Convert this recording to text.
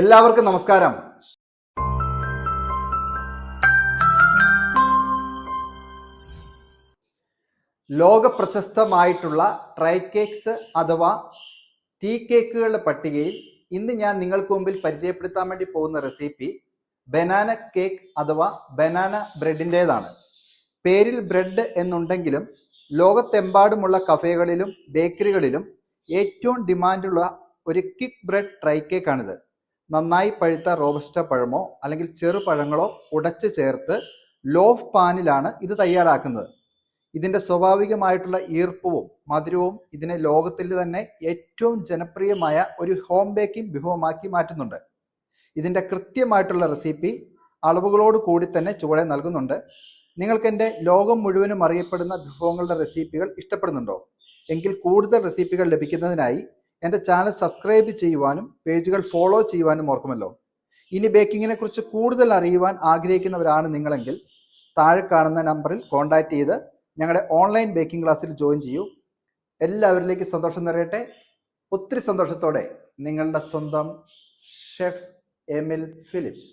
എല്ലാവർക്കും നമസ്കാരം. ലോക പ്രശസ്തമായിട്ടുള്ള ട്രൈ കേക്ക്സ് അഥവാ ടീ കേക്കുകളുടെ പട്ടികയിൽ ഇന്ന് ഞാൻ നിങ്ങൾക്ക് മുമ്പിൽ പരിചയപ്പെടുത്താൻ വേണ്ടി പോകുന്ന റെസിപ്പി ബനാന കേക്ക് അഥവാ ബനാന ബ്രെഡിൻ്റെതാണ്. പേരിൽ ബ്രെഡ് എന്നുണ്ടെങ്കിലും ലോകത്തെമ്പാടുമുള്ള കഫേകളിലും ബേക്കറികളിലും ഏറ്റവും ഡിമാൻഡുള്ള ഒരു ക്വിക്ക് ബ്രെഡ് ട്രൈ കേക്കാണിത്. നന്നായി പഴുത്ത റോബസ്റ്റ പഴമോ അല്ലെങ്കിൽ ചെറുപഴങ്ങളോ ഉടച്ചു ചേർത്ത് ലോഫ് പാനിലാണ് ഇത് തയ്യാറാക്കുന്നത്. ഇതിൻ്റെ സ്വാഭാവികമായിട്ടുള്ള ഈർപ്പവും മധുരവും ഇതിനെ ലോകത്തിൽ തന്നെ ഏറ്റവും ജനപ്രിയമായ ഒരു ഹോം ബേക്കിംഗ് വിഭവമാക്കി മാറ്റുന്നുണ്ട്. ഇതിൻ്റെ കൃത്യമായിട്ടുള്ള റെസിപ്പി അളവുകളോട് കൂടി തന്നെ ചുവടെ നൽകുന്നുണ്ട്. നിങ്ങൾക്ക് എൻ്റെ ലോകം മുഴുവനും അറിയപ്പെടുന്ന വിഭവങ്ങളുടെ റെസിപ്പികൾ ഇഷ്ടപ്പെടുന്നുണ്ടോ? എങ്കിൽ കൂടുതൽ റെസിപ്പികൾ ലഭിക്കുന്നതിനായി എൻ്റെ ചാനൽ സബ്സ്ക്രൈബ് ചെയ്യുവാനും പേജുകൾ ഫോളോ ചെയ്യുവാനും ഓർക്കുമല്ലോ. ഇനി ബേക്കിങ്ങിനെ കുറിച്ച് കൂടുതൽ അറിയുവാൻ ആഗ്രഹിക്കുന്നവരാണ് നിങ്ങളെങ്കിൽ താഴെ കാണുന്ന നമ്പറിൽ കോൺടാക്റ്റ് ചെയ്ത് ഞങ്ങളുടെ ഓൺലൈൻ ബേക്കിംഗ് ക്ലാസ്സിൽ ജോയിൻ ചെയ്യൂ. എല്ലാവരിലേക്കും സന്തോഷം നിറയട്ടെ. ഒത്തിരി സന്തോഷത്തോടെ നിങ്ങളുടെ സ്വന്തം ഷെഫ് എമിൽ ഫിലിപ്പ്.